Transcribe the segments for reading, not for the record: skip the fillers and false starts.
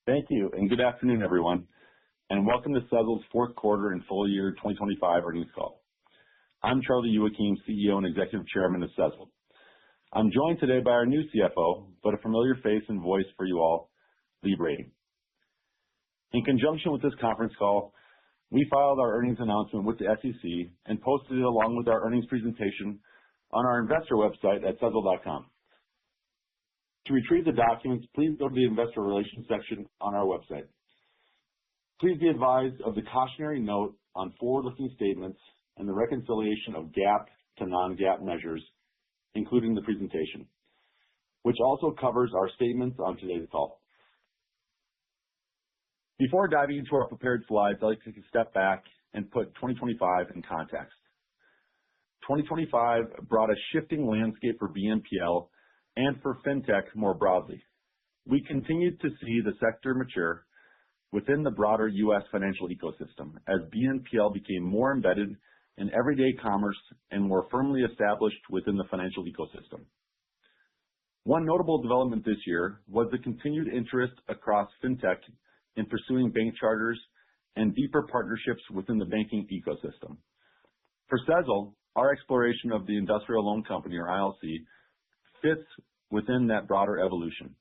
Thank you, and good afternoon, everyone, and welcome to Sezzle's fourth quarter and full year 2025 earnings call. I'm Charlie Youakim, CEO and Executive Chairman of Sezzle. I'm joined today by our new CFO, but a familiar face and voice for you all, Lee Brady. In conjunction with this conference call, we filed our earnings announcement with the SEC and posted it along with our earnings presentation on our investor website at Sezzle.com. To retrieve the documents, please go to the Investor Relations section on our website. Please be advised of the cautionary note on forward-looking statements and the reconciliation of GAAP to non-GAAP measures, including the presentation, which also covers our statements on today's call. Before diving into our prepared slides, I'd like to take a step back and put 2025 in context. 2025 brought a shifting landscape for BNPL and for fintech more broadly. We continued to see the sector mature within the broader U.S. financial ecosystem as BNPL became more embedded in everyday commerce and more firmly established within the financial ecosystem. One notable development this year was the continued interest across fintech in pursuing bank charters and deeper partnerships within the banking ecosystem. For Sezzle, our exploration of the Industrial Loan Company, or ILC, fits within that broader evolution.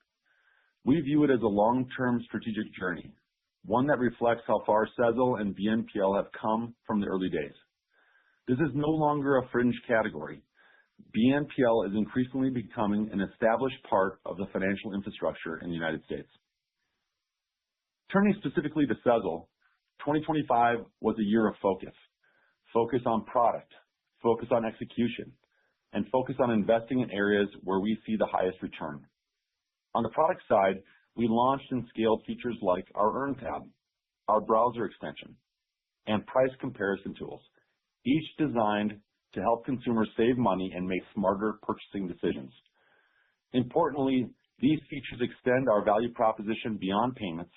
We view it as a long-term strategic journey, one that reflects how far Sezzle and BNPL have come from the early days. This is no longer a fringe category. BNPL is increasingly becoming an established part of the financial infrastructure in the United States. Turning specifically to Sezzle, 2025 was a year of focus. Focus on product, focus on execution, and focus on investing in areas where we see the highest return. On the product side, we launched and scaled features like our Earn tab, our browser extension, and price comparison tools, each designed to help consumers save money and make smarter purchasing decisions. Importantly, these features extend our value proposition beyond payments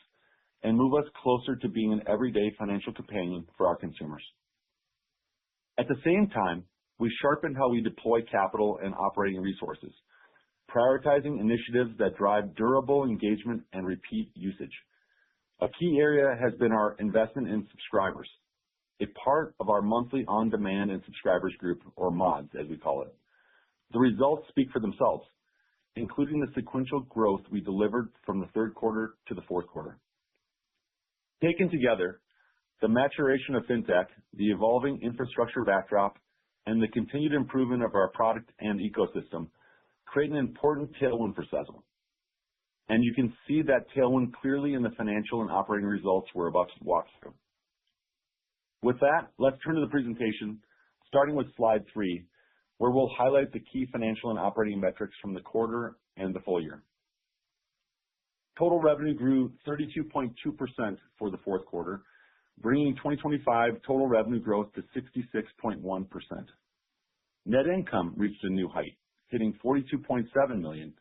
and move us closer to being an everyday financial companion for our consumers. At the same time, we sharpened how we deploy capital and operating resources, prioritizing initiatives that drive durable engagement and repeat usage. A key area has been our investment in subscribers, a part of our monthly on-demand and subscribers group, or mods, as we call it. The results speak for themselves, including the sequential growth we delivered from the third quarter to the fourth quarter. Taken together, the maturation of fintech, the evolving infrastructure backdrop, and the continued improvement of our product and ecosystem create an important tailwind for Sezzle. And you can see that tailwind clearly in the financial and operating results we're about to walk through. With that, let's turn to the presentation, starting with slide 3, where we'll highlight the key financial and operating metrics from the quarter and the full year. Total revenue grew 32.2% for the fourth quarter, bringing 2025 total revenue growth to 66.1%. Net income reached a new height, hitting $42.7 million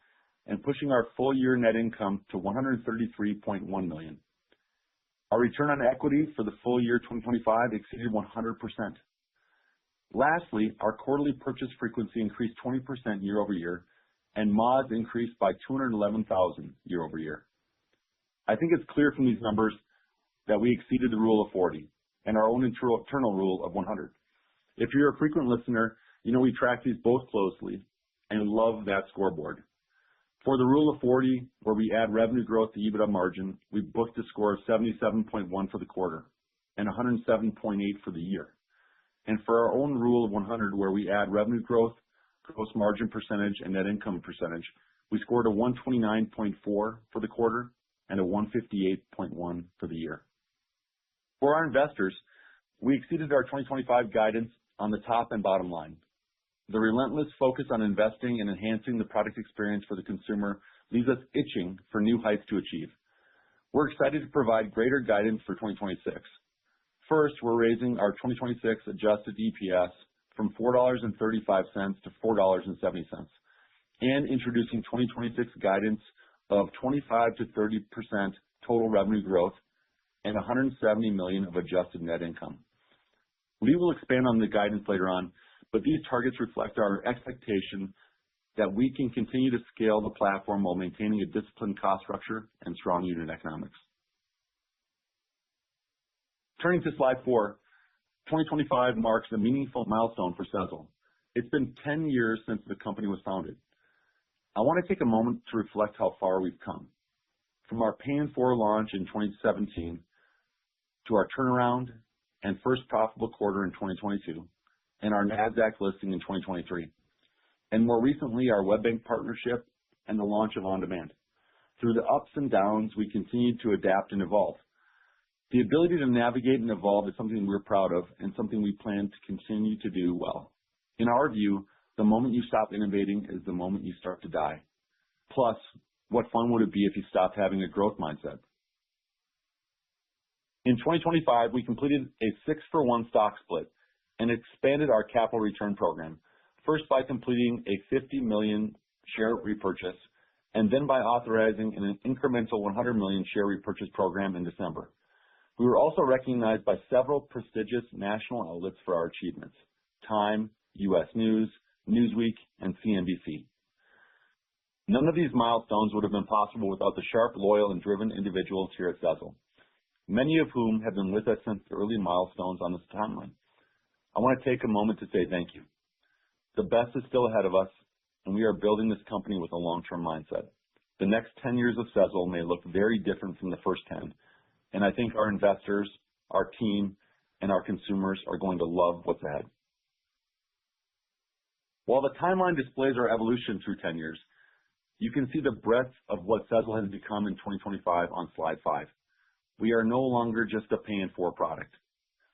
and pushing our full year net income to $133.1 million. Our return on equity for the full year 2025 exceeded 100%. Lastly, our quarterly purchase frequency increased 20% year over year, and mods increased by 211,000 year over year. I think it's clear from these numbers that we exceeded the rule of 40 and our own internal rule of 100. If you're a frequent listener, you know we track these both closely and love that scoreboard. For the rule of 40, where we add revenue growth to EBITDA margin, we booked a score of 77.1 for the quarter and 107.8 for the year. And for our own rule of 100, where we add revenue growth, gross margin percentage, and net income percentage, we scored a 129.4 for the quarter and a 158.1 for the year. For our investors, we exceeded our 2025 guidance on the top and bottom line. The relentless focus on investing and enhancing the product experience for the consumer leaves us itching for new heights to achieve. We're excited to provide greater guidance for 2026. First, we're raising our 2026 adjusted EPS from $4.35 to $4.70 and introducing 2026 guidance of 25 to 30% total revenue growth and $170 million of adjusted net income. Lee will expand on the guidance later on, but these targets reflect our expectation that we can continue to scale the platform while maintaining a disciplined cost structure and strong unit economics. Turning to slide 4, 2025 marks a meaningful milestone for Sezzle. It's been 10 years since the company was founded. I want to take a moment to reflect how far we've come. From our Pay in 4 launch in 2017 to our turnaround and first profitable quarter in 2022 and our NASDAQ listing in 2023, and more recently our WebBank partnership and the launch of On Demand. Through the ups and downs, we continue to adapt and evolve. The ability to navigate and evolve is something we're proud of and something we plan to continue to do well. In our view, the moment you stop innovating is the moment you start to die. Plus, what fun would it be if you stopped having a growth mindset? In 2025, we completed a 6-for-1 stock split and expanded our capital return program, first by completing a 50 million share repurchase and then by authorizing an incremental 100 million share repurchase program in December. We were also recognized by several prestigious national outlets for our achievements: Time, U.S. News, Newsweek, and CNBC. None of these milestones would have been possible without the sharp, loyal, and driven individuals here at Sezzle, many of whom have been with us since the early milestones on this timeline. I want to take a moment to say thank you. The best is still ahead of us, and we are building this company with a long-term mindset. The next 10 years of Sezzle may look very different from the first 10, and I think our investors, our team, and our consumers are going to love what's ahead. While the timeline displays our evolution through 10 years, you can see the breadth of what Sezzle has become in 2025 on slide 5. We are no longer just a Pay in 4 product.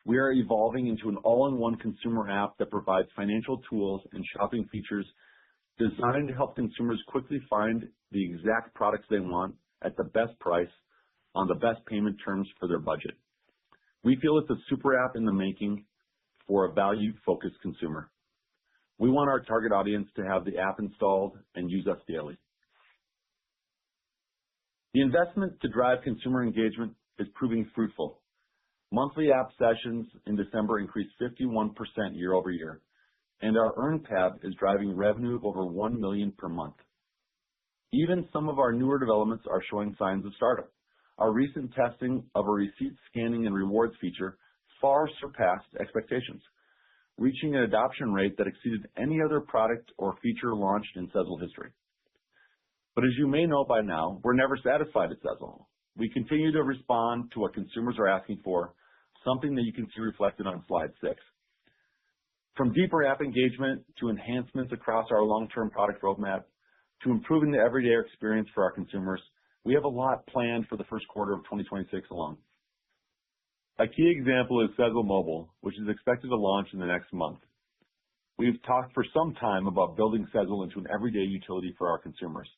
We are evolving into an all-in-one consumer app that provides financial tools and shopping features designed to help consumers quickly find the exact products they want at the best price on the best payment terms for their budget. We feel it's a super app in the making for a value-focused consumer. We want our target audience to have the app installed and use us daily. The investment to drive consumer engagement is proving fruitful. Monthly app sessions in December increased 51% year over year, and our Earn tab is driving revenue of over $1 million per month. Even some of our newer developments are showing signs of startup. Our recent testing of a receipt scanning and rewards feature far surpassed expectations, reaching an adoption rate that exceeded any other product or feature launched in Sezzle history. But as you may know by now, we're never satisfied at Sezzle. We continue to respond to what consumers are asking for, something that you can see reflected on slide 6. From deeper app engagement to enhancements across our long-term product roadmap to improving the everyday experience for our consumers, we have a lot planned for the first quarter of 2026 alone. A key example is Sezzle Mobile, which is expected to launch in the next month. We've talked for some time about building Sezzle into an everyday utility for our consumers,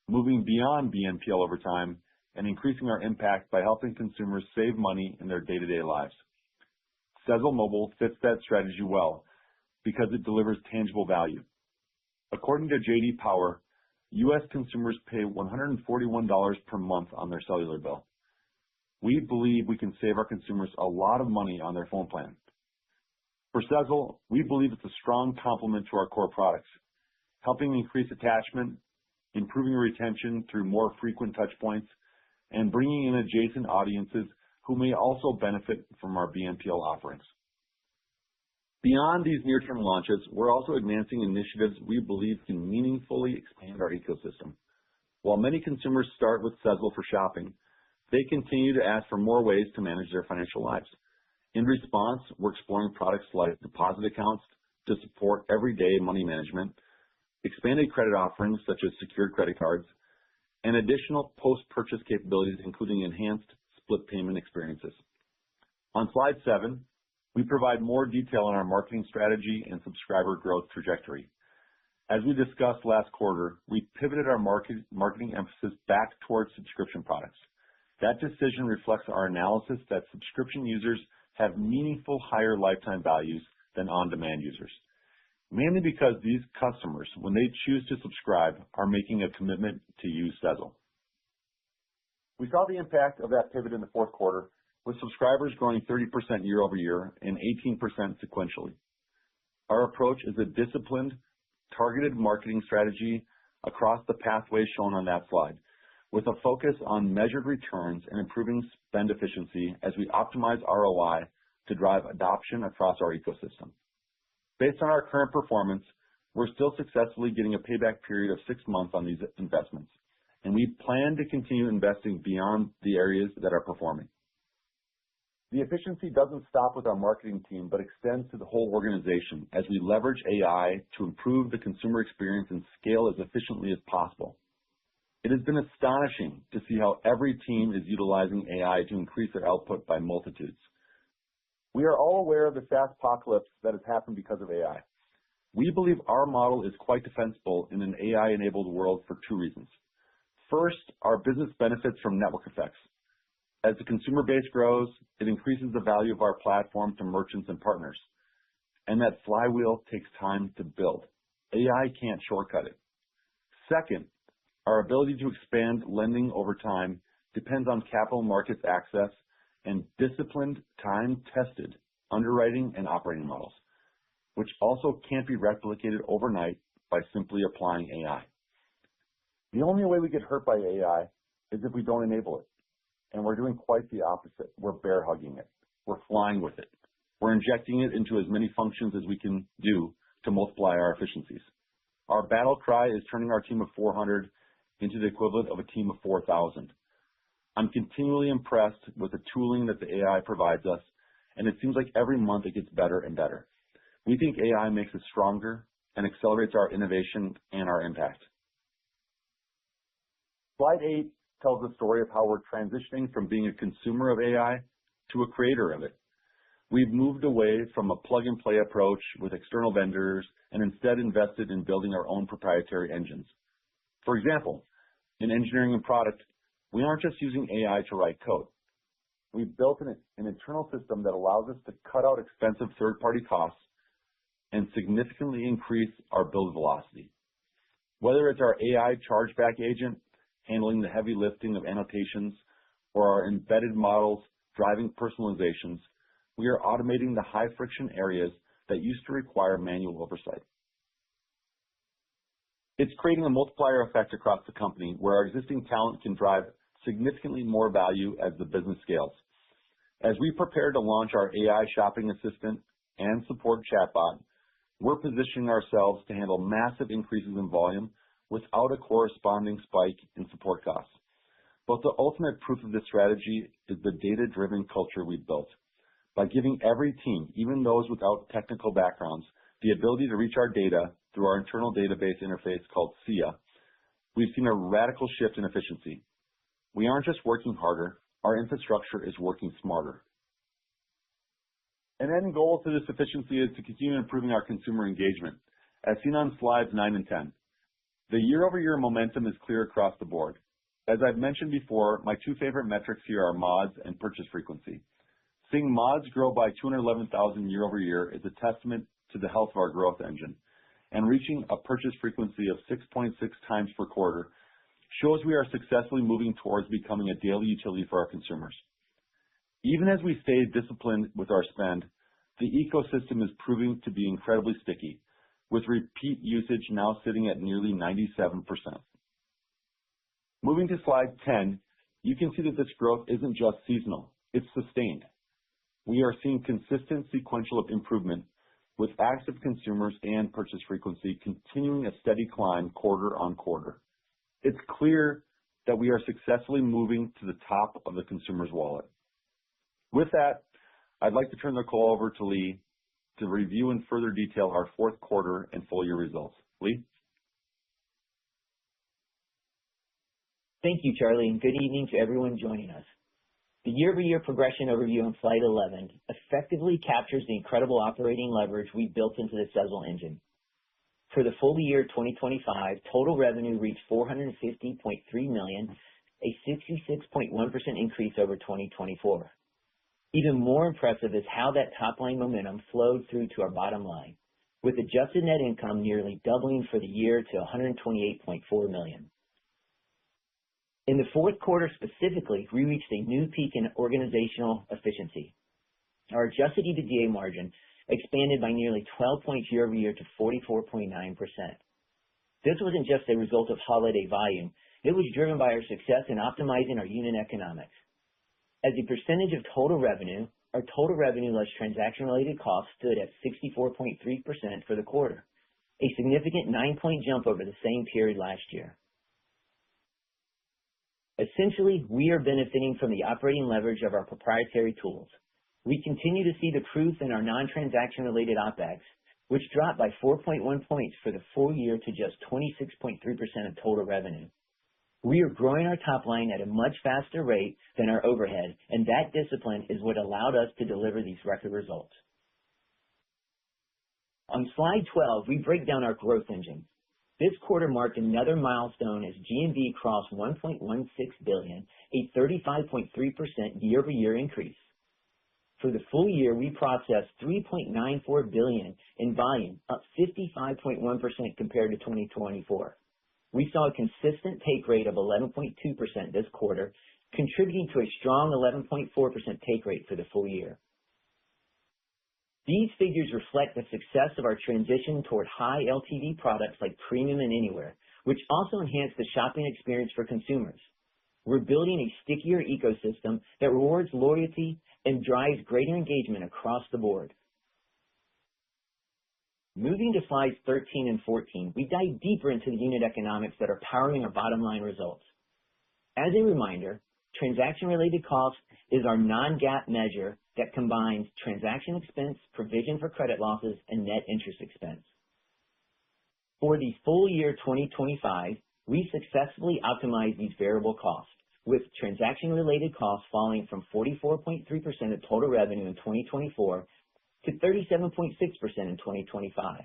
moving beyond BNPL over time and increasing our impact by helping consumers save money in their day-to-day lives. Sezzle Mobile fits that strategy well because it delivers tangible value. According to J.D. Power, U.S. consumers pay $141 per month on their cellular bill. We believe we can save our consumers a lot of money on their phone plan. For Sezzle, we believe it's a strong complement to our core products, helping increase attachment, improving retention through more frequent touch points, and bringing in adjacent audiences who may also benefit from our BNPL offerings. Beyond these near-term launches, we're also advancing initiatives we believe can meaningfully expand our ecosystem. While many consumers start with Sezzle for shopping, they continue to ask for more ways to manage their financial lives. In response, we're exploring products like deposit accounts to support everyday money management, expanded credit offerings such as secured credit cards, and additional post-purchase capabilities, including enhanced split payment experiences. On slide 7, we provide more detail on our marketing strategy and subscriber growth trajectory. As we discussed last quarter, we pivoted our marketing emphasis back towards subscription products. That decision reflects our analysis that subscription users have meaningful higher lifetime values than on-demand users, mainly because these customers, when they choose to subscribe, are making a commitment to use Sezzle. We saw the impact of that pivot in the fourth quarter, with subscribers growing 30% year over year and 18% sequentially. Our approach is a disciplined, targeted marketing strategy across the pathways shown on that slide, with a focus on measured returns and improving spend efficiency as we optimize ROI to drive adoption across our ecosystem. Based on our current performance, we're still successfully getting a payback period of 6 months on these investments, and we plan to continue investing beyond the areas that are performing. The efficiency doesn't stop with our marketing team, but extends to the whole organization as we leverage AI to improve the consumer experience and scale as efficiently as possible. It has been astonishing to see how every team is utilizing AI to increase their output by multitudes. We are all aware of the SaaS apocalypse that has happened because of AI. We believe our model is quite defensible in an AI-enabled world for 2 reasons. First, our business benefits from network effects. As the consumer base grows, it increases the value of our platform to merchants and partners. And that flywheel takes time to build. AI can't shortcut it. Second, our ability to expand lending over time depends on capital markets access and disciplined, time-tested underwriting and operating models, which also can't be replicated overnight by simply applying AI. The only way we get hurt by AI is if we don't enable it. And we're doing quite the opposite. We're bear hugging it. We're flying with it. We're injecting it into as many functions as we can do to multiply our efficiencies. Our battle cry is turning our team of 400 into the equivalent of a team of 4,000. I'm continually impressed with the tooling that the AI provides us, and it seems like every month it gets better and better. We think AI makes us stronger and accelerates our innovation and our impact. Slide 8 tells the story of how we're transitioning from being a consumer of AI to a creator of it. We've moved away from a plug-and-play approach with external vendors and instead invested in building our own proprietary engines. For example, in engineering and product, we aren't just using AI to write code. We've built an internal system that allows us to cut out expensive third-party costs and significantly increase our build velocity. Whether it's our AI chargeback agent handling the heavy lifting of annotations or our embedded models driving personalizations, we are automating the high-friction areas that used to require manual oversight. It's creating a multiplier effect across the company where our existing talent can drive significantly more value as the business scales. As we prepare to launch our AI shopping assistant and support chatbot, we're positioning ourselves to handle massive increases in volume without a corresponding spike in support costs. But the ultimate proof of this strategy is the data-driven culture we've built. By giving every team, even those without technical backgrounds, the ability to reach our data through our internal database interface called SIA, we've seen a radical shift in efficiency. We aren't just working harder, our infrastructure is working smarter. An end goal to this efficiency is to continue improving our consumer engagement, as seen on slides 9 and 10. The year-over-year momentum is clear across the board. As I've mentioned before, my 2 favorite metrics here are mods and purchase frequency. Seeing mods grow by 211,000 year over year is a testament to the health of our growth engine, and reaching a purchase frequency of 6.6 times per quarter shows we are successfully moving towards becoming a daily utility for our consumers. Even as we stay disciplined with our spend, the ecosystem is proving to be incredibly sticky, with repeat usage now sitting at nearly 97%. Moving to slide 10, you can see that this growth isn't just seasonal, it's sustained. We are seeing consistent sequential improvement with active consumers and purchase frequency continuing a steady climb quarter on quarter. It's clear that we are successfully moving to the top of the consumer's wallet. With that, I'd like to turn the call over to Lee to review in further detail our fourth quarter and full year results. Lee? Thank you, Charlie, and good evening to everyone joining us. The year-over-year progression overview on slide 11 effectively captures the incredible operating leverage we built into the Sezzle engine. For the full year 2025, total revenue reached $450.3 million, a 66.1% increase over 2024. Even more impressive is how that top-line momentum flowed through to our bottom line, with adjusted net income nearly doubling for the year to $128.4 million. In the fourth quarter specifically, we reached a new peak in organizational efficiency. Our adjusted EBITDA margin expanded by nearly 12 points year over year to 44.9%. This wasn't just a result of holiday volume. It was driven by our success in optimizing our unit economics. As a percentage of total revenue, our total revenue less transaction-related costs stood at 64.3% for the quarter, a significant 9-point jump over the same period last year. Essentially, we are benefiting from the operating leverage of our proprietary tools. We continue to see the proof in our non-transaction-related OpEx, which dropped by 4.1 points for the full year to just 26.3% of total revenue. We are growing our top line at a much faster rate than our overhead, and that discipline is what allowed us to deliver these record results. On slide 12, we break down our growth engine. This quarter marked another milestone as GMV crossed $1.16 billion, a 35.3% year-over-year increase. For the full year, we processed $3.94 billion in volume, up 55.1% compared to 2024. We saw a consistent take rate of 11.2% this quarter, contributing to a strong 11.4% take rate for the full year. These figures reflect the success of our transition toward high LTV products like Premium and Anywhere, which also enhance the shopping experience for consumers. We're building a stickier ecosystem that rewards loyalty and drives greater engagement across the board. Moving to slides 13 and 14, we dive deeper into the unit economics that are powering our bottom line results. As a reminder, transaction-related costs is our non-GAAP measure that combines transaction expense, provision for credit losses, and net interest expense. For the full year 2025, we successfully optimized these variable costs, with transaction-related costs falling from 44.3% of total revenue in 2024 to 37.6% in 2025.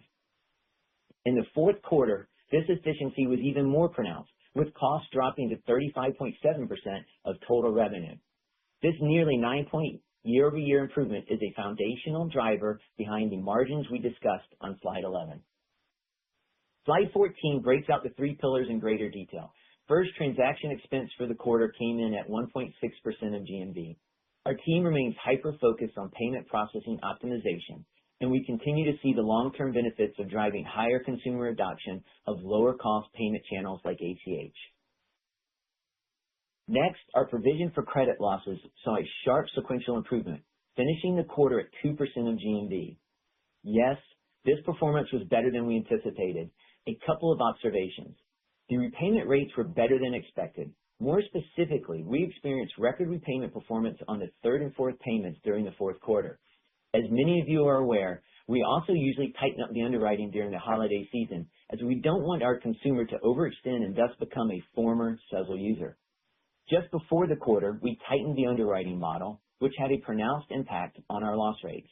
In the fourth quarter, this efficiency was even more pronounced, with costs dropping to 35.7% of total revenue. This nearly 9-point year-over-year improvement is a foundational driver behind the margins we discussed on slide 11. Slide 14 breaks out the three pillars in greater detail. First, transaction expense for the quarter came in at 1.6% of GMV. Our team remains hyper-focused on payment processing optimization, and we continue to see the long-term benefits of driving higher consumer adoption of lower-cost payment channels like ACH. Next, our provision for credit losses saw a sharp sequential improvement, finishing the quarter at 2% of GMV. Yes, this performance was better than we anticipated. A couple of observations. The repayment rates were better than expected. More specifically, we experienced record repayment performance on the third and fourth payments during the fourth quarter. As many of you are aware, we also usually tighten up the underwriting during the holiday season, as we don't want our consumer to overextend and thus become a former Sezzle user. Just before the quarter, we tightened the underwriting model, which had a pronounced impact on our loss rates.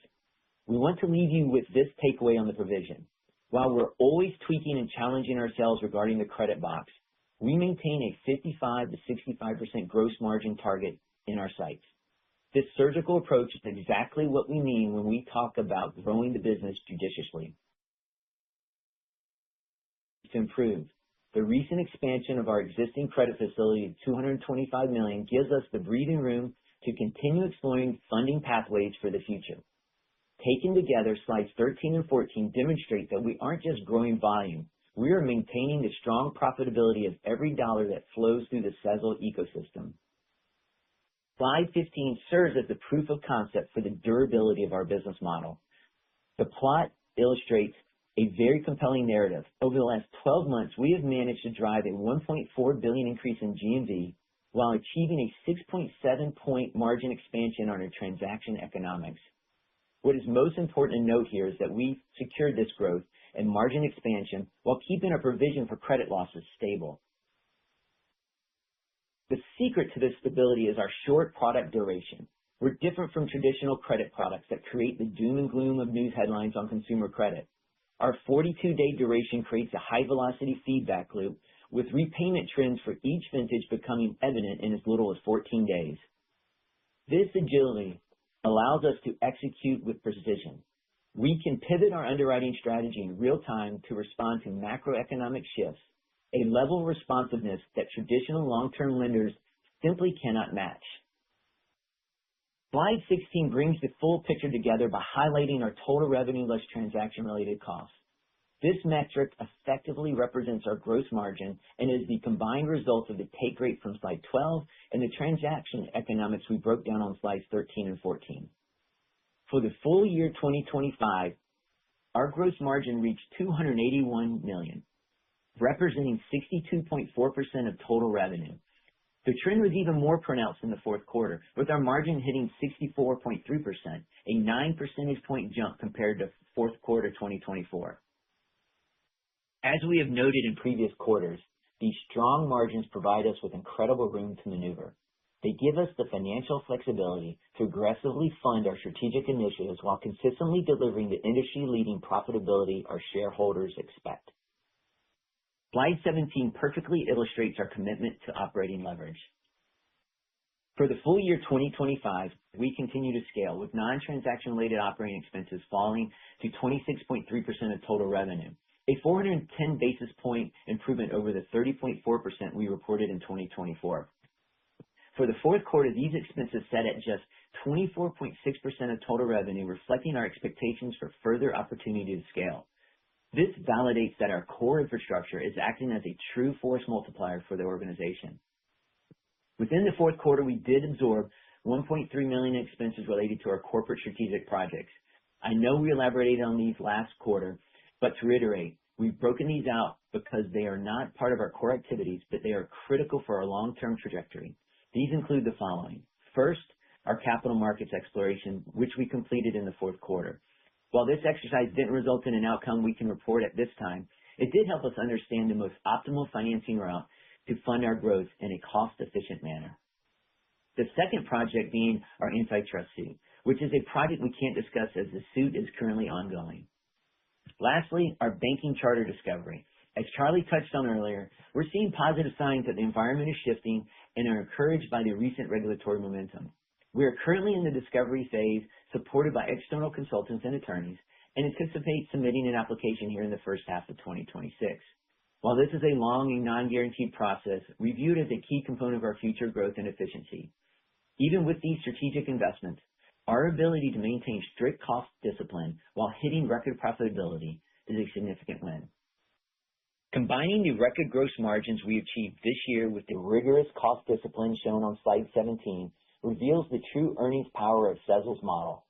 We want to leave you with this takeaway on the provision. While we're always tweaking and challenging ourselves regarding the credit box, we maintain a 55 to 65% gross margin target in our sights. This surgical approach is exactly what we mean when we talk about growing the business judiciously. To improve, the recent expansion of our existing credit facility to $225 million gives us the breathing room to continue exploring funding pathways for the future. Taken together, slides 13 and 14 demonstrate that we aren't just growing volume. We are maintaining the strong profitability of every dollar that flows through the Sezzle ecosystem. Slide 15 serves as the proof of concept for the durability of our business model. The plot illustrates a very compelling narrative. Over the last 12 months, we have managed to drive a $1.4 billion increase in GMV while achieving a 6.7-point margin expansion on our transaction economics. What is most important to note here is that we've secured this growth and margin expansion while keeping our provision for credit losses stable. The secret to this stability is our short product duration. We're different from traditional credit products that create the doom and gloom of news headlines on consumer credit. Our 42-day duration creates a high-velocity feedback loop, with repayment trends for each vintage becoming evident in as little as 14 days. This agility allows us to execute with precision. We can pivot our underwriting strategy in real time to respond to macroeconomic shifts, a level of responsiveness that traditional long-term lenders simply cannot match. Slide 16 brings the full picture together by highlighting our total revenue less transaction-related costs. This metric effectively represents our gross margin and is the combined result of the take rate from slide 12 and the transaction economics we broke down on slides 13 and 14. For the full year 2025, our gross margin reached $281 million, representing 62.4% of total revenue. The trend was even more pronounced in the fourth quarter, with our margin hitting 64.3%, a 9 percentage point jump compared to fourth quarter 2024. As we have noted in previous quarters, these strong margins provide us with incredible room to maneuver. They give us the financial flexibility to aggressively fund our strategic initiatives while consistently delivering the industry-leading profitability our shareholders expect. Slide 17 perfectly illustrates our commitment to operating leverage. For the full year 2025, we continue to scale, with non-transaction related operating expenses falling to 26.3% of total revenue, a 410 basis point improvement over the 30.4% we reported in 2024. For the fourth quarter, these expenses set at just 24.6% of total revenue, reflecting our expectations for further opportunity to scale. This validates that our core infrastructure is acting as a true force multiplier for the organization. Within the fourth quarter, we did absorb $1.3 million in expenses related to our corporate strategic projects. I know we elaborated on these last quarter, but to reiterate, we've broken these out because they are not part of our core activities, but they are critical for our long-term trajectory. These include the following. First, our capital markets exploration, which we completed in the fourth quarter. While this exercise didn't result in an outcome we can report at this time, it did help us understand the most optimal financing route to fund our growth in a cost-efficient manner. The second project being our antitrust suit, which is a project we can't discuss as the suit is currently ongoing. Lastly, our banking charter discovery. As Charlie touched on earlier, we're seeing positive signs that the environment is shifting and are encouraged by the recent regulatory momentum. We are currently in the discovery phase, supported by external consultants and attorneys, and anticipate submitting an application here in the first half of 2026. While this is a long and non-guaranteed process, we view it as a key component of our future growth and efficiency. Even with these strategic investments, our ability to maintain strict cost discipline while hitting record profitability is a significant win. Combining the record gross margins we achieved this year with the rigorous cost discipline shown on slide 17 reveals the true earnings power of Sezzle's model.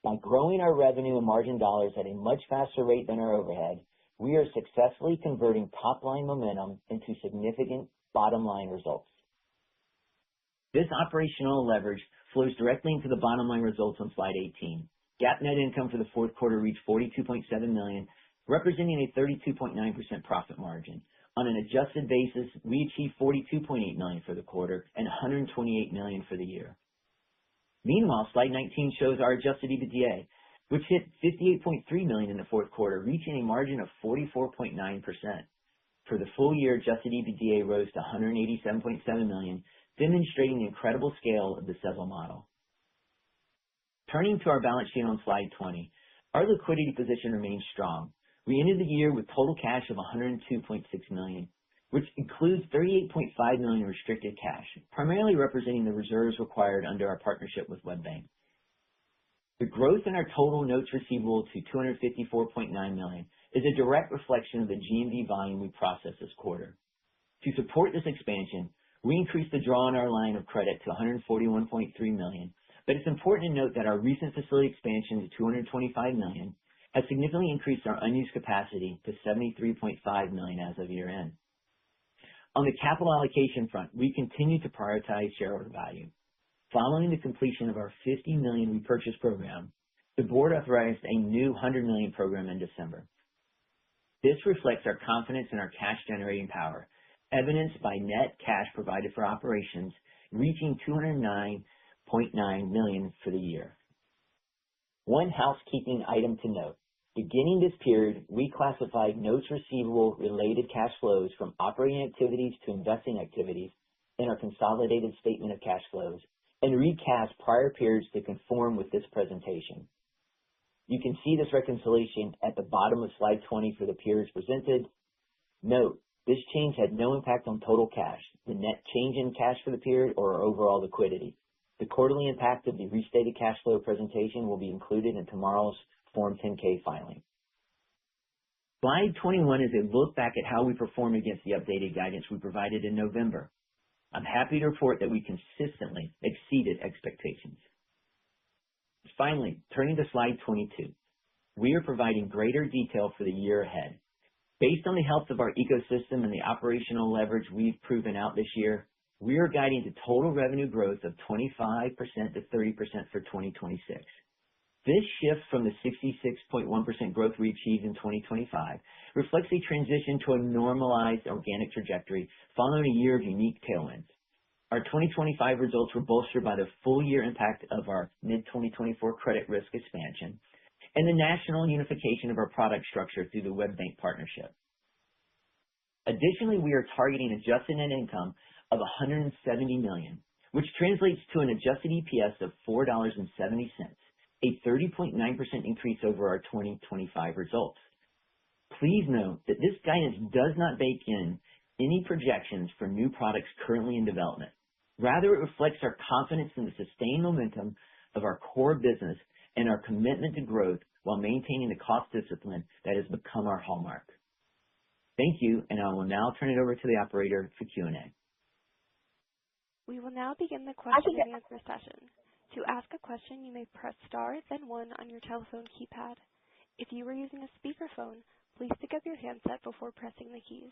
By growing our revenue and margin dollars at a much faster rate than our overhead, we are successfully converting top-line momentum into significant bottom-line results. This operational leverage flows directly into the bottom-line results on slide 18. GAAP net income for the fourth quarter reached $42.7 million, representing a 32.9% profit margin. On an adjusted basis, we achieved $42.8 million for the quarter and $128 million for the year. Meanwhile, slide 19 shows our adjusted EBITDA, which hit $58.3 million in the fourth quarter, reaching a margin of 44.9%. For the full year, adjusted EBITDA rose to $187.7 million, demonstrating the incredible scale of the Sezzle model. Turning to our balance sheet on slide 20, our liquidity position remains strong. We ended the year with total cash of $102.6 million, which includes $38.5 million restricted cash, primarily representing the reserves required under our partnership with WebBank. The growth in our total notes receivable to $254.9 million is a direct reflection of the GMV volume we processed this quarter. To support this expansion, we increased the draw on our line of credit to $141.3 million, but it's important to note that our recent facility expansion to $225 million has significantly increased our unused capacity to $73.5 million as of year-end. On the capital allocation front, we continue to prioritize shareholder value. Following the completion of our $50 million repurchase program, the board authorized a new $100 million program in December. This reflects our confidence in our cash-generating power, evidenced by net cash provided for operations reaching $209.9 million for the year. One housekeeping item to note. Beginning this period, we classified notes receivable related cash flows from operating activities to investing activities in our consolidated statement of cash flows and recast prior periods to conform with this presentation. You can see this reconciliation at the bottom of slide 20 for the periods presented. Note, this change had no impact on total cash, the net change in cash for the period, or our overall liquidity. The quarterly impact of the restated cash flow presentation will be included in tomorrow's Form 10-K filing. Slide 21 is a look back at how we performed against the updated guidance we provided in November. I'm happy to report that we consistently exceeded expectations. Finally, turning to slide 22, we are providing greater detail for the year ahead. Based on the health of our ecosystem and the operational leverage we've proven out this year, we are guiding to total revenue growth of 25% to 30% for 2026. This shift from the 66.1% growth we achieved in 2025 reflects a transition to a normalized organic trajectory following a year of unique tailwinds. Our 2025 results were bolstered by the full year impact of our mid-2024 credit risk expansion and the national unification of our product structure through the WebBank partnership. Additionally, we are targeting adjusted net income of $170 million, which translates to an adjusted EPS of $4.70, a 30.9% increase over our 2025 results. Please note that this guidance does not bake in any projections for new products currently in development. Rather, it reflects our confidence in the sustained momentum of our core business and our commitment to growth while maintaining the cost discipline that has become our hallmark. Thank you, and I will now turn it over to the operator for Q&A. We will now begin the question and answer session. To ask a question, you may press star, then 1 on your telephone keypad. If you are using a speakerphone, please pick up your handset before pressing the keys.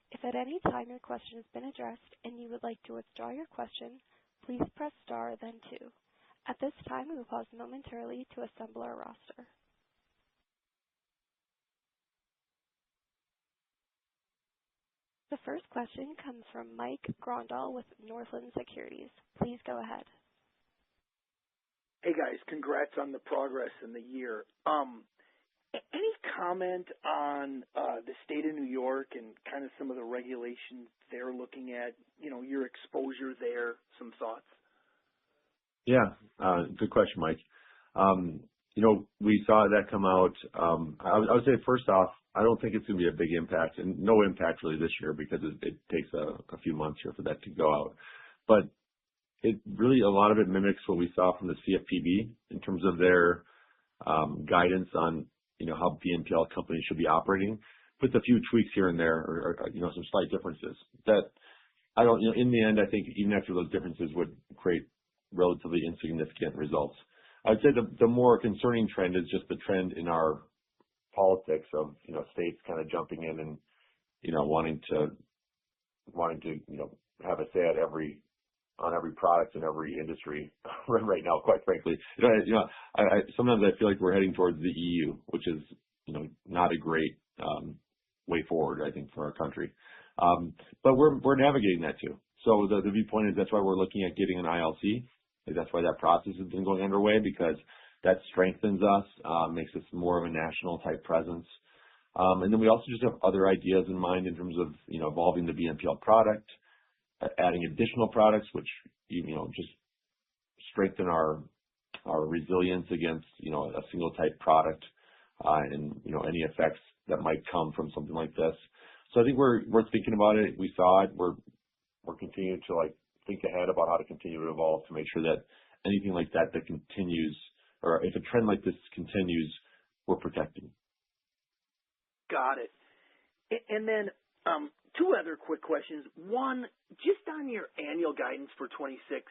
If at any time your question has been addressed and you would like to withdraw your question, please press star, then 2. At this time, we will pause momentarily to assemble our roster. The first question comes from Mike Grondahl with Northland Securities. Please go ahead. Hey guys, congrats on the progress in the year. Any comment on the state of New York and kind of some of the regulations they're looking at, your exposure there, some thoughts? Yeah, good question, Mike. We saw that come out. I would say first off, I don't think it's going to be a big impact, and no impact really this year because it takes a few months here for that to go out. But it really, a lot of it mimics what we saw from the CFPB in terms of their guidance on, how BNPL companies should be operating, with a few tweaks here and there, or some slight differences. That in the end, I think even after those differences would create relatively insignificant results. I'd say the more concerning trend is just the trend in our politics of states kind of jumping in and wanting to have a say on every product in every industry right now. Quite frankly, I sometimes I feel like we're heading towards the EU, which is not a great way forward, I think, for our country. But we're navigating that too. So the viewpoint is that's why we're looking at getting an ILC. That's why that process has been going underway, because that strengthens us, makes us more of a national type presence. And then we also just have other ideas in mind in terms of, evolving the BNPL product, adding additional products, which, just strengthen our resilience against, a single type product, and, any effects that might come from something like this. So I think we're thinking about it. We saw it. We're continuing to think ahead about how to continue to evolve to make sure that anything like that continues, or if a trend like this continues, we're protected. Got it. And then two other quick questions. One, just on your annual guidance for 26,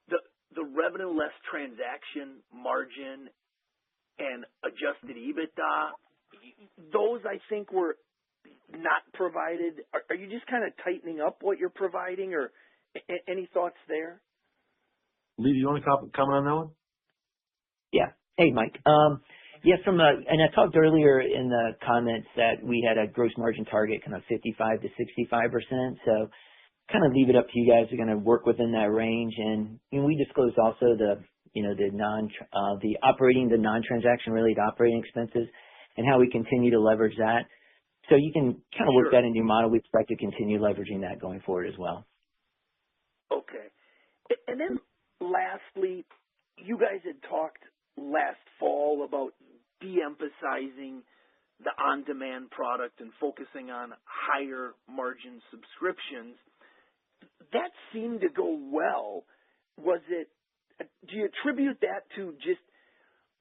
the revenue less transaction margin and adjusted EBITDA, those I think were not provided. Are you just kind of tightening up what you're providing, or any thoughts there? Lee, do you want to comment on that one? Yeah. Hey, Mike. Yes, and I talked earlier in the comments that we had a gross margin target kind of 55 to 65%. So kind of leave it up to you guys. We're going to work within that range. And we disclosed also the non-transaction related operating expenses and how we continue to leverage that. So you can kind of work that into your model. We expect to continue leveraging that going forward as well. Okay. And then lastly, you guys had talked last fall about de-emphasizing the on-demand product and focusing on higher margin subscriptions. That seemed to go well. Was it? Do you attribute that to just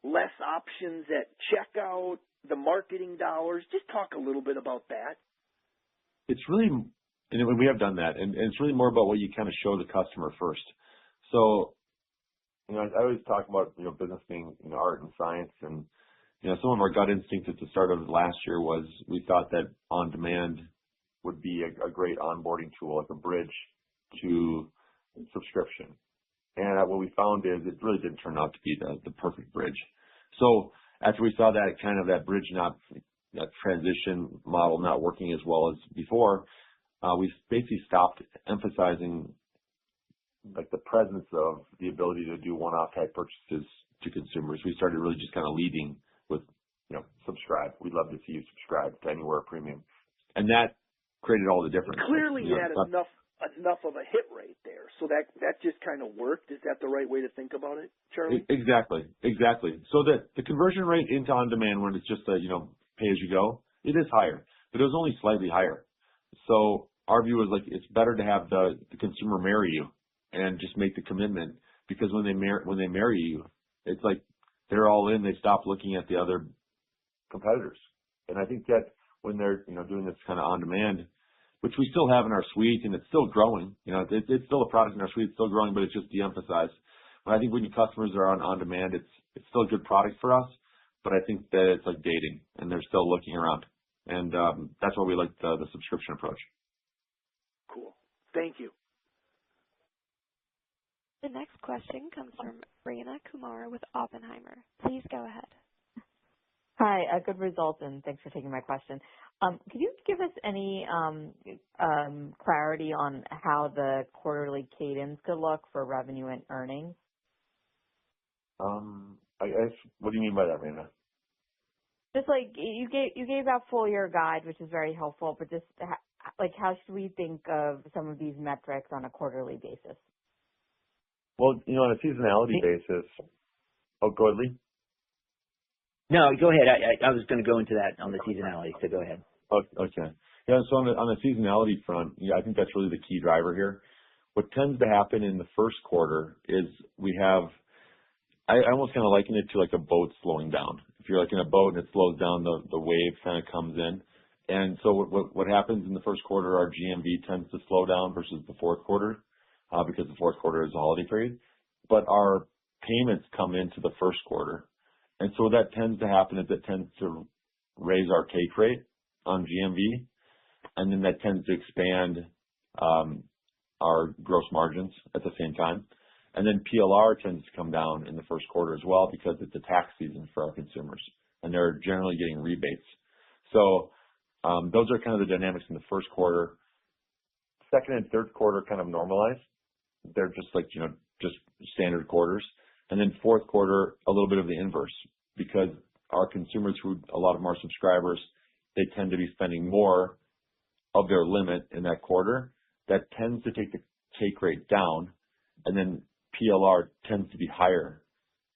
less options at checkout, the marketing dollars? Just talk a little bit about that. It's really, and we have done that, and it's really more about what you kind of show the customer first. So, I always talk about, business being, art and science, and, some of our gut instinct at the start of last year was we thought that on-demand would be a great onboarding tool, like a bridge to subscription. And what we found is it really didn't turn out to be the perfect bridge. So after we saw that bridge that transition model not working as well as before, we basically stopped emphasizing like the presence of the ability to do one-off type purchases to consumers. We started really just kind of leading with, subscribe. We'd love to see you subscribe to Anywhere Premium. And that created all the difference. Clearly you had enough of a hit rate there. So that just kind of worked. Is that the right way to think about it, Charlie? Exactly. So the conversion rate into on-demand when it's just a, pay as you go, it is higher, but it was only slightly higher. So our view was like, it's better to have the consumer marry you and just make the commitment, because when they marry you, it's like they're all in. They stop looking at the other competitors. And I think that when they're doing this kind of on demand, which we still have in our suite, and it's still growing. It's still a product in our suite. It's still growing, but it's just de-emphasized. But I think when your customers are on demand, it's still a good product for us. But I think that it's like dating, and they're still looking around, and that's why we like the subscription approach. Cool. Thank you. The next question comes from Rayna Kumar with Oppenheimer. Please go ahead. Hi, good results, and thanks for taking my question. Could you give us any clarity on how the quarterly cadence could look for revenue and earnings? I guess, what do you mean by that, Rayna? Just like you gave out full year guide, which is very helpful, but just like how should we think of some of these metrics on a quarterly basis? Well, on a seasonality basis. Oh, go ahead, Lee. No, go ahead. I was going to go into that on the seasonality, so go ahead. Okay. Yeah, so on the seasonality front, I think that's really the key driver here. What tends to happen in the first quarter is we have, I almost kind of liken it to like a boat slowing down. If you're like in a boat and it slows down, the wave kind of comes in. And so what happens in the first quarter, our GMV tends to slow down versus the fourth quarter, because the fourth quarter is a holiday period. But our payments come into the first quarter. And so what that tends to happen is it tends to raise our take rate on GMV, and then that tends to expand our gross margins at the same time. And then PLR tends to come down in the first quarter as well, because it's a tax season for our consumers, and they're generally getting rebates. So those are kind of the dynamics in the first quarter. Second and third quarter kind of normalize. They're just like, just standard quarters. And then fourth quarter, a little bit of the inverse, because our consumers, who a lot of them are subscribers, they tend to be spending more of their limit in that quarter. That tends to take the take rate down, and then PLR tends to be higher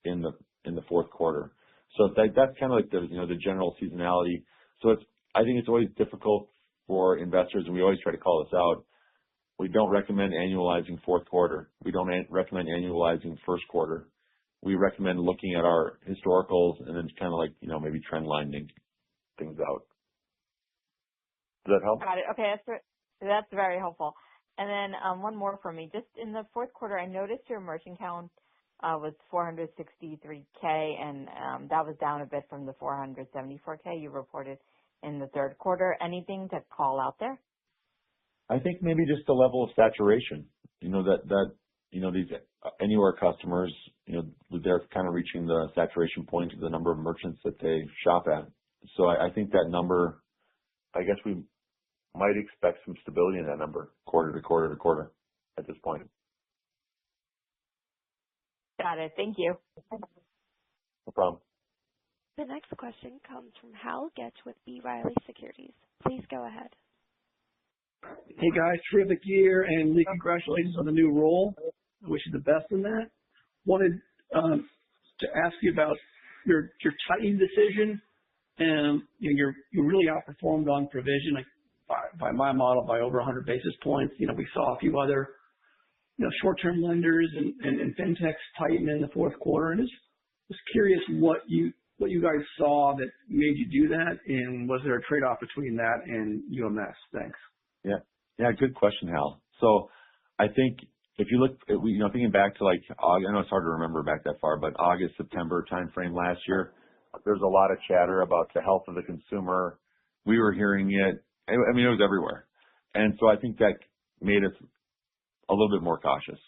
in the fourth quarter. So that's kind of like the general seasonality. So I think it's always difficult for investors, and we always try to call this out. We don't recommend annualizing fourth quarter. We don't recommend annualizing first quarter. We recommend looking at our historicals and then kind of like, maybe trend lining things out. Does that help? Got it. Okay, that's very helpful. And then one more for me. Just in the fourth quarter, I noticed your merchant count was 463K, and that was down a bit from the 474K you reported in the third quarter. Anything to call out there? I think maybe just the level of saturation. These Anywhere customers, they're kind of reaching the saturation point of the number of merchants that they shop at. So I think that number, I guess we might expect some stability in that number quarter to quarter to quarter at this point. Got it. Thank you. No problem. The next question comes from Hal Getch with B. Riley Securities. Please go ahead. Hey guys, terrific year, and Lee, congratulations on the new role. I wish you the best in that. Wanted to ask you about your tightening decision, and you really outperformed on provision, like by my model, by over 100 basis points. We saw a few other short-term lenders and fintechs tighten in the fourth quarter. And just curious what you guys saw that made you do that, and was there a trade-off between that and UMS? Thanks. Yeah, good question, Hal. So I think if you look at, thinking back to like August, I know it's hard to remember back that far, but August, September timeframe last year, there's a lot of chatter about the health of the consumer. We were hearing it. I mean, it was everywhere. And so I think that made us a little bit more cautious.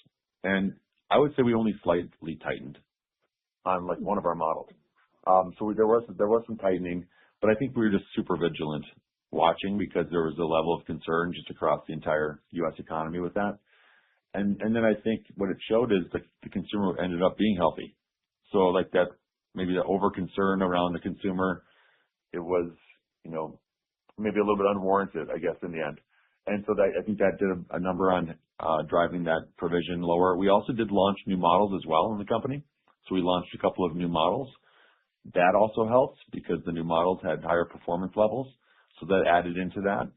And I would say we only slightly tightened on like one of our models. So there was some tightening, but I think we were just super vigilant watching because there was a level of concern just across the entire U.S. economy with that. And then I think what it showed is the consumer ended up being healthy. So like that, maybe the over concern around the consumer, it was, maybe a little bit unwarranted, I guess, in the end. And so I think that did a number on driving that provision lower. We also did launch new models as well in the company. So we launched a couple of new models. That also helps because the new models had higher performance levels. So that added into that.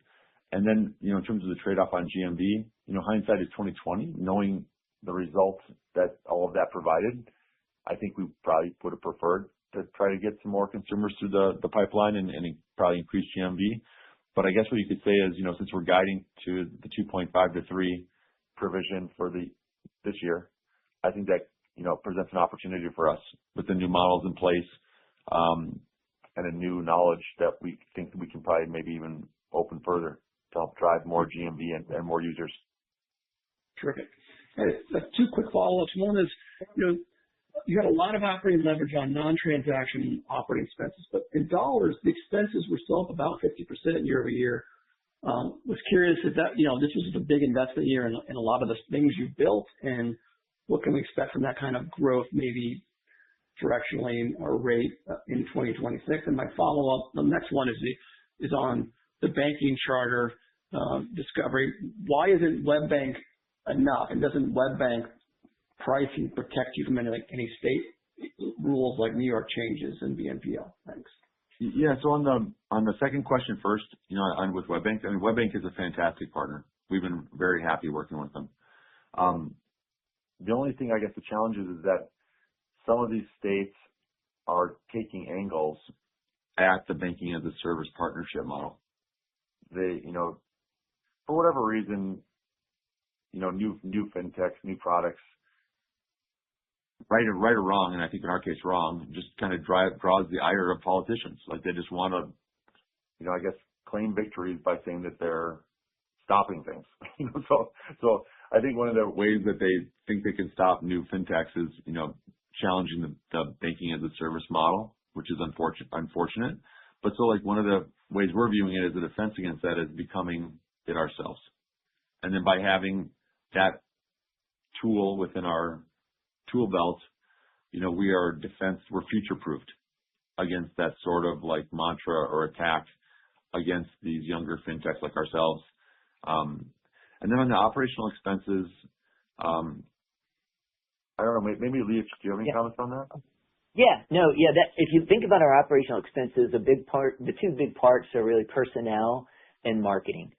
And then, in terms of the trade-off on GMV, hindsight is 2020, knowing the results that all of that provided, I think we probably would have preferred to try to get some more consumers through the pipeline and probably increase GMV. But I guess what you could say is, since we're guiding to the 2.5 to 3 provision for this year, I think that, presents an opportunity for us with the new models in place, and a new knowledge that we think we can probably maybe even open further to help drive more GMV and more users. Terrific. Two quick follow-ups. One is, you had a lot of operating leverage on non-transaction operating expenses, but in dollars, the expenses were still up about 50% year over year. Was curious if that, this was a big investment year in a lot of the things you built, and what can we expect from that kind of growth, maybe directionally or rate in 2026? And my follow-up, the next one is on the banking charter discovery. Why isn't WebBank enough, and doesn't WebBank pricing protect you from any state rules like New York changes and BNPL? Thanks. Yeah. So on the second question first, on with WebBank, I mean, WebBank is a fantastic partner. We've been very happy working with them. The only thing, I guess, the challenge is that some of these states are taking angles at the banking as a service partnership model. They, for whatever reason, new fintechs, new products, right or wrong, and I think in our case wrong, just kind of draws the ire of politicians. Like they just want to, I guess, claim victories by saying that they're stopping things. So I think one of the ways that they think they can stop new fintechs is, challenging the banking as a service model, which is unfortunate. But so like one of the ways we're viewing it as a defense against that is becoming it ourselves. And then by having that tool within our tool belt, we're future-proofed against that sort of like mantra or attack against these younger fintechs like ourselves. And then on the operational expenses, I don't know, maybe Leah, do you have any comments on that? That if you think about our operational expenses, the two big parts are really personnel and marketing.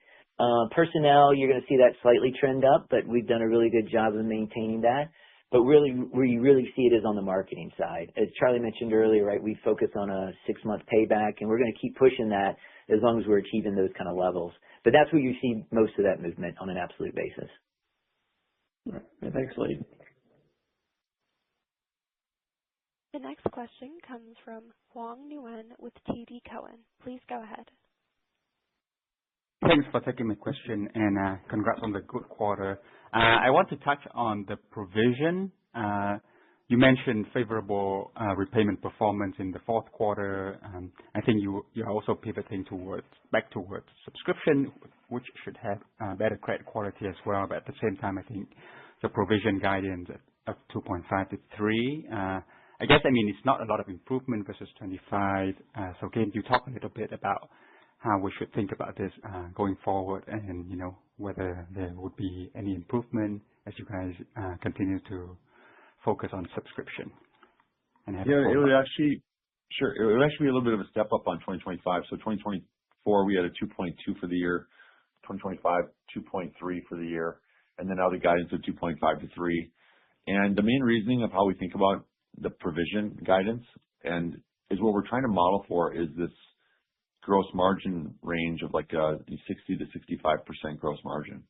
Personnel, you're going to see that slightly trend up, but we've done a really good job of maintaining that. But really, where you really see it is on the marketing side. As Charlie mentioned earlier, right, we focus on a 6-month payback, and we're going to keep pushing that as long as we're achieving those kind of levels. But that's where you see most of that movement on an absolute basis. All right. Thanks, Lee. The next question comes from Hoang Nguyen with TD Cowen. Please go ahead. Thanks for taking my question, and congrats on the good quarter. I want to touch on the provision. You mentioned favorable repayment performance in the fourth quarter. I think you're also pivoting back towards subscription, which should have better credit quality as well. But at the same time, I think the provision guidance of 2.5 to 3. I guess, it's not a lot of improvement versus 25. So can you talk a little bit about how we should think about this going forward, and whether there would be any improvement as you guys continue to focus on subscription? It would actually be a little bit of a step up on 2025. So 2024 we had a 2.2 for the year, 2025 2.3 for the year, and then now the guidance of 2.5 to 3. And the main reasoning of how we think about the provision guidance and is what we're trying to model for is this gross margin range of like a 60 to 65% gross margin.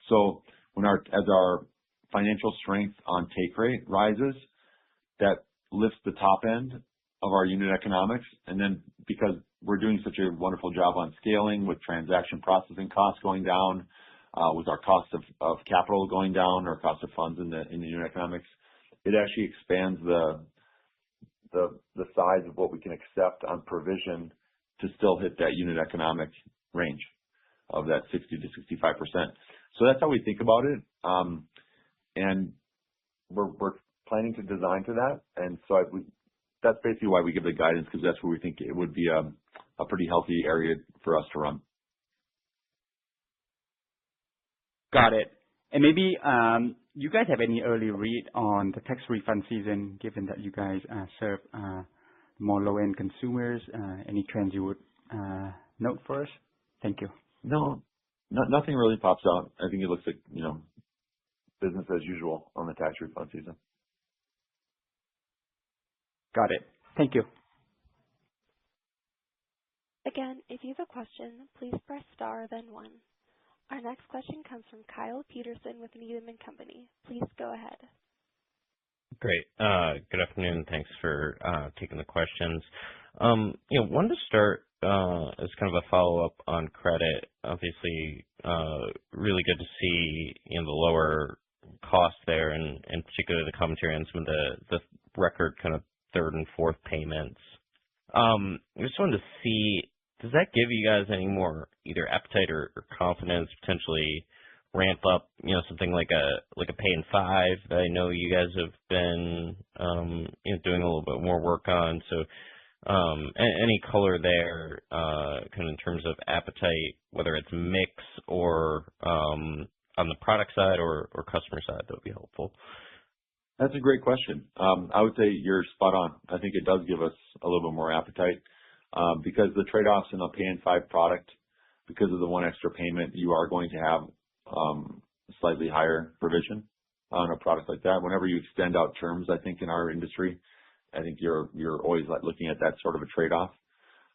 So as our financial strength on take rate rises, that lifts the top end of our unit economics. And then because we're doing such a wonderful job on scaling with transaction processing costs going down, with our cost of capital going down, or cost of funds in the unit economics, it actually expands the size of what we can accept on provision to still hit that unit economic range of that 60 to 65%. So that's how we think about it. And we're planning to design to that. And so that's basically why we give the guidance, because that's where we think it would be a pretty healthy area for us to run. Got it. And maybe you guys have any early read on the tax refund season, given that you guys serve more low-end consumers? Any trends you would note for us? Thank you. No, nothing really pops out. I think it looks like, business as usual on the tax refund season. Got it. Thank you. Again, if you have a question, please press star, then 1. Our next question comes from Kyle Peterson with Needham & Company. Please go ahead. Great. Good afternoon. Thanks for taking the questions. Wanted to start as kind of a follow-up on credit. Obviously, really good to see the lower cost there, and particularly the commentary on some of the record kind of third and fourth payments. I just wanted to see, does that give you guys any more either appetite or confidence potentially ramp up, something like a Pay in 5 that I know you guys have been, doing a little bit more work on. So, any color there, kind of in terms of appetite, whether it's mix or on the product side or customer side, that would be helpful. That's a great question. I would say you're spot on. I think it does give us a little bit more appetite because the trade-offs in a Pay in 5 product, because of the one extra payment, you are going to have slightly higher provision on a product like that. Whenever you extend out terms, I think in our industry, I think you're always looking at that sort of a trade-off.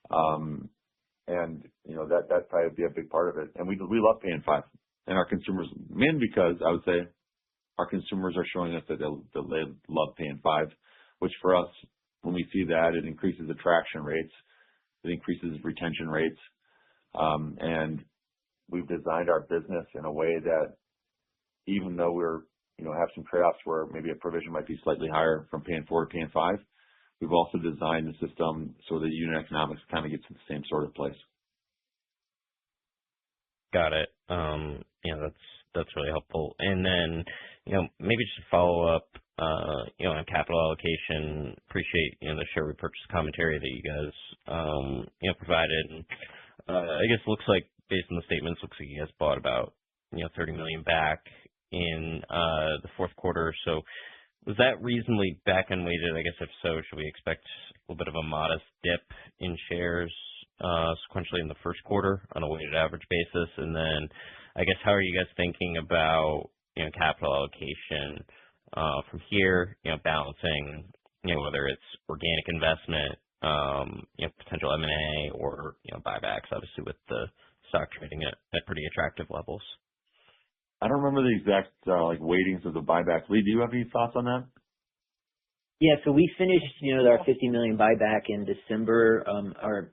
And that probably would be a big part of it. And we love Pay in 5, and our consumers, mainly because I would say our consumers are showing us that they love Pay in 5, which for us, when we see that, it increases attraction rates, it increases retention rates, and we've designed our business in a way that even though we're, have some trade-offs where maybe a provision might be slightly higher from Pay in 4 to Pay in 5, we've also designed the system so the unit economics kind of gets to the same sort of place. Got it. That's really helpful. And then, maybe just to follow up, on capital allocation, appreciate, the share repurchase commentary that you guys, provided. And, I guess looks like, based on the statements, looks like you guys bought about, $30 million back in the fourth quarter. So was that reasonably back-end weighted? I guess if so, should we expect a little bit of a modest dip in shares sequentially in the first quarter on a weighted average basis? And then I guess how are you guys thinking about, capital allocation from here, balancing, whether it's organic investment, potential M&A or, buybacks, obviously with the stock trading at pretty attractive levels? I don't remember the exact weightings of the buyback. Lee, do you have any thoughts on that? Yeah, so we finished, our $50 million buyback in December,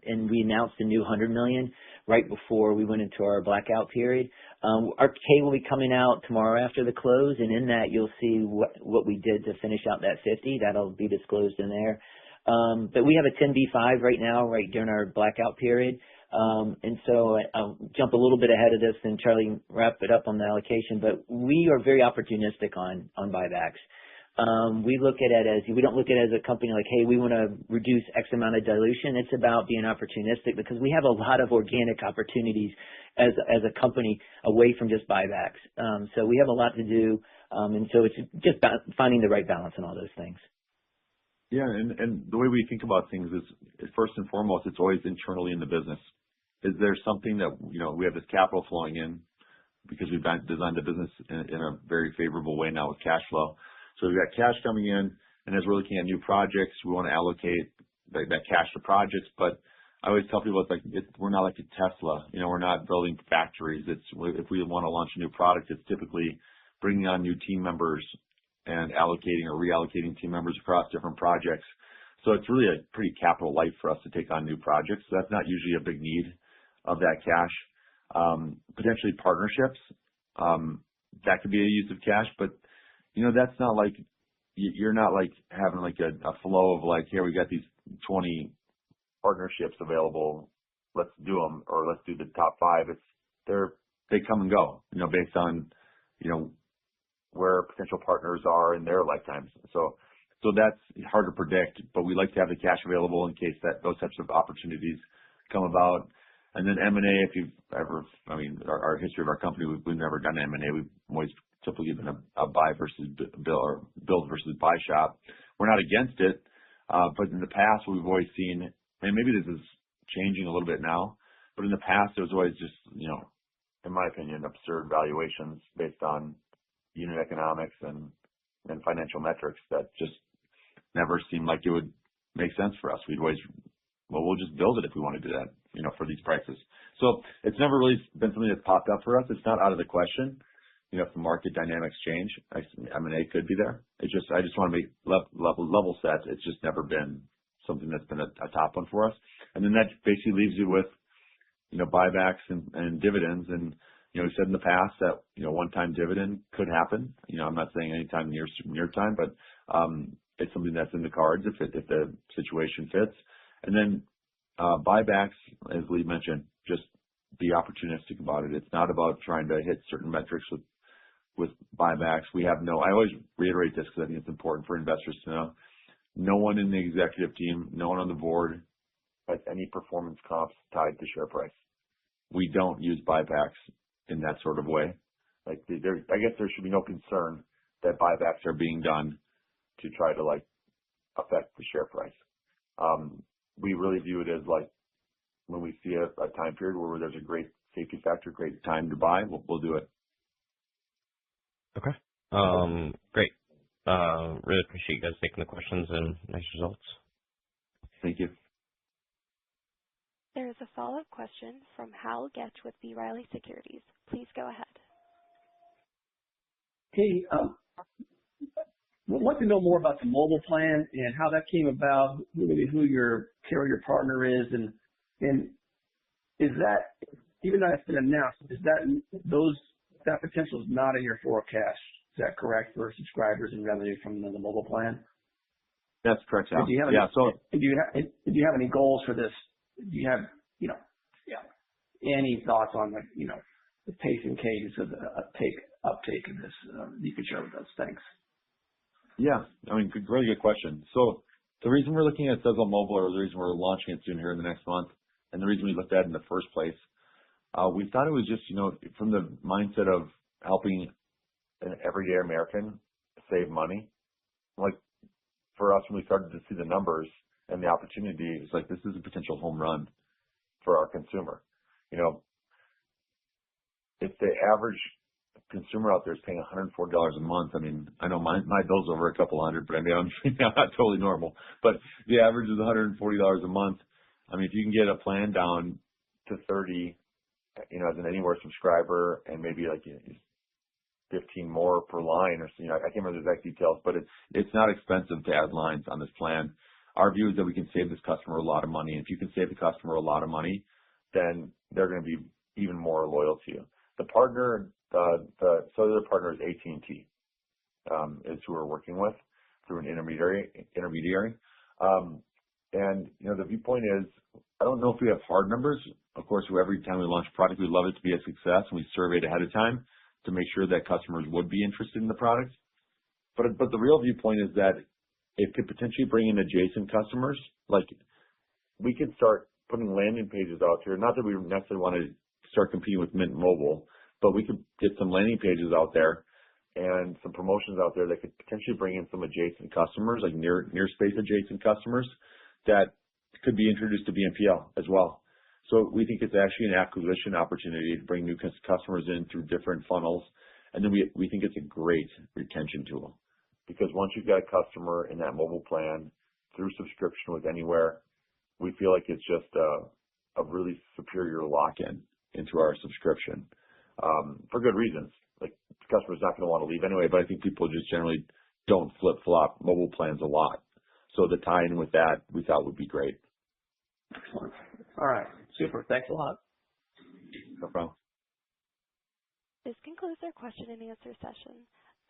and we announced a new $100 million right before we went into our blackout period. Our K will be coming out tomorrow after the close, and in that you'll see what we did to finish out that 50. That'll be disclosed in there. But we have a 10b5 right now, right during our blackout period. And so I'll jump a little bit ahead of this and Charlie wrap it up on the allocation, but we are very opportunistic on buybacks. We look at it as, we don't look at it as a company like, hey, we want to reduce X amount of dilution. It's about being opportunistic because we have a lot of organic opportunities as a company away from just buybacks. So we have a lot to do. And so it's just finding the right balance in all those things. Yeah. And the way we think about things is first and foremost, it's always internally in the business. Is there something that, we have this capital flowing in because we've designed the business in a very favorable way now with cash flow. So we've got cash coming in, and as we're looking at new projects, we want to allocate that cash to projects. But I always tell people we're not like a Tesla. We're not building factories. If we want to launch a new product, it's typically bringing on new team members and allocating or reallocating team members across different projects. So it's really a pretty capital light for us to take on new projects. So that's not usually a big need of that cash. Potentially partnerships, that could be a use of cash, but that's not like, you're not like having like a flow of like, here, we got these 20 partnerships available. Let's do them, or let's do the top 5. They come and go, based on, where potential partners are in their lifetimes. So that's hard to predict, but we like to have the cash available in case that those types of opportunities come about. And then M&A, if you've ever, our history of our company, we've never done M&A. We've always typically been a buy versus build, or build versus buy shop. We're not against it, but in the past, we've always seen, and maybe this is changing a little bit now, but in the past, there was always just, in my opinion, absurd valuations based on unit economics and financial metrics that just never seemed like it would make sense for us. We'd always, we'll just build it if we want to do that, for these prices. So it's never really been something that's popped up for us. It's not out of the question. If the market dynamics change, M&A could be there. I just want to make level set. It's just never been something that's been a top one for us. And then that basically leaves you with, buybacks and dividends. And, we said in the past that, one-time dividend could happen. I'm not saying anytime near time, but it's something that's in the cards if the situation fits. And then buybacks, as Lee mentioned, just be opportunistic about it. It's not about trying to hit certain metrics with buybacks. I always reiterate this because I think it's important for investors to know. No one in the executive team, no one on the board has any performance comps tied to share price. We don't use buybacks in that sort of way. I guess there should be no concern that buybacks are being done to try to affect the share price. We really view it as when we see a time period where there's a great safety factor, great time to buy, we'll do it. Okay. Great. Really appreciate you guys taking the questions and nice results. Thank you. There is a follow-up question from Hal Getch with B. Riley Securities. Please go ahead. Hey, we'd like to know more about the mobile plan and how that came about, maybe who your carrier partner is, and is that, even though it's been announced, that potential is not in your forecast. Is that correct, for subscribers and revenue from the mobile plan? That's correct, Hal. Do you have any goals for this? Do you have, any thoughts on the pace and cadence of the uptake of this you could share with us? Thanks. Yeah, really good question. So the reason we're looking at Sezzle Mobile, or the reason we're launching it soon here in the next month, and the reason we looked at it in the first place, we thought it was just, from the mindset of helping an everyday American save money. For us, when we started to see the numbers and the opportunity, it's this is a potential home run for our consumer. If the average consumer out there is paying $140 a month, I know my bill's over a couple hundred, but I'm not totally normal. But the average is $140 a month. If you can get a plan down to 30, as an Anywhere subscriber, and maybe 15 more per line, or I can't remember the exact details, but it's not expensive to add lines on this plan. Our view is that we can save this customer a lot of money. And if you can save the customer a lot of money, then they're going to be even more loyal to you. The partner, the cellular partner is AT&T, is who we're working with through an intermediary. And, the viewpoint is, I don't know if we have hard numbers. Of course, every time we launch a product, we'd love it to be a success, and we surveyed ahead of time to make sure that customers would be interested in the product. But the real viewpoint is that it could potentially bring in adjacent customers. We could start putting landing pages out here. Not that we necessarily want to start competing with Mint Mobile, but we could get some landing pages out there and some promotions out there that could potentially bring in some adjacent customers, near space adjacent customers that could be introduced to BNPL as well. So we think it's actually an acquisition opportunity to bring new customers in through different funnels. And then we think it's a great retention tool because once you've got a customer in that mobile plan through subscription with Anywhere, we feel like it's just a really superior lock-in into our subscription for good reasons. Like the customer's not going to want to leave anyway, but I think people just generally don't flip-flop mobile plans a lot. So the tie-in with that we thought would be great. Excellent. All right. Super. Thanks a lot. No problem. This concludes our question and answer session.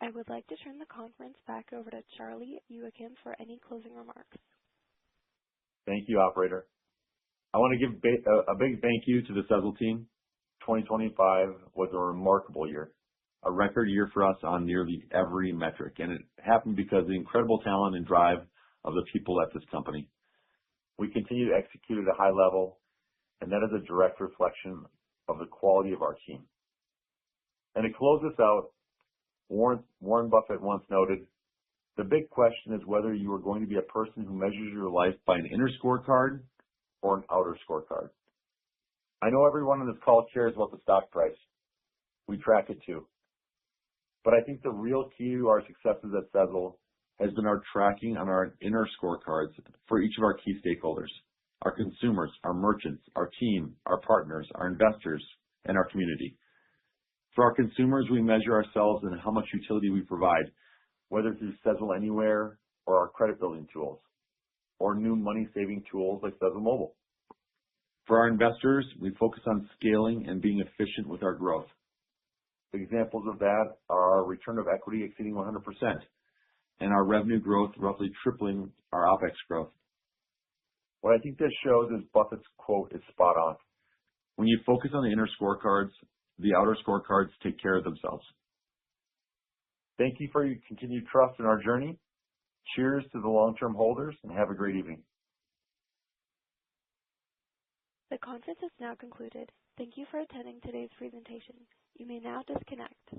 I would like to turn the conference back over to Charlie Youakim for any closing remarks. Thank you, operator. I want to give a big thank you to the Sezzle team. 2025 was a remarkable year, a record year for us on nearly every metric, and it happened because of the incredible talent and drive of the people at this company. We continue to execute at a high level, and that is a direct reflection of the quality of our team. And to close this out, Warren Buffett once noted, the big question is whether you are going to be a person who measures your life by an inner scorecard or an outer scorecard. I know everyone on this call cares about the stock price. We track it too. But I think the real key to our successes at Sezzle has been our tracking on our inner scorecards for each of our key stakeholders, our consumers, our merchants, our team, our partners, our investors, and our community. For our consumers, we measure ourselves in how much utility we provide, whether through Sezzle Anywhere or our credit building tools, or new money-saving tools like Sezzle Mobile. For our investors, we focus on scaling and being efficient with our growth. Examples of that are our return of equity exceeding 100% and our revenue growth roughly tripling our OPEX growth. What I think this shows is Buffett's quote is spot on. When you focus on the inner scorecards, the outer scorecards take care of themselves. Thank you for your continued trust in our journey. Cheers to the long-term holders, and have a great evening. The conference is now concluded. Thank you for attending today's presentation. You may now disconnect.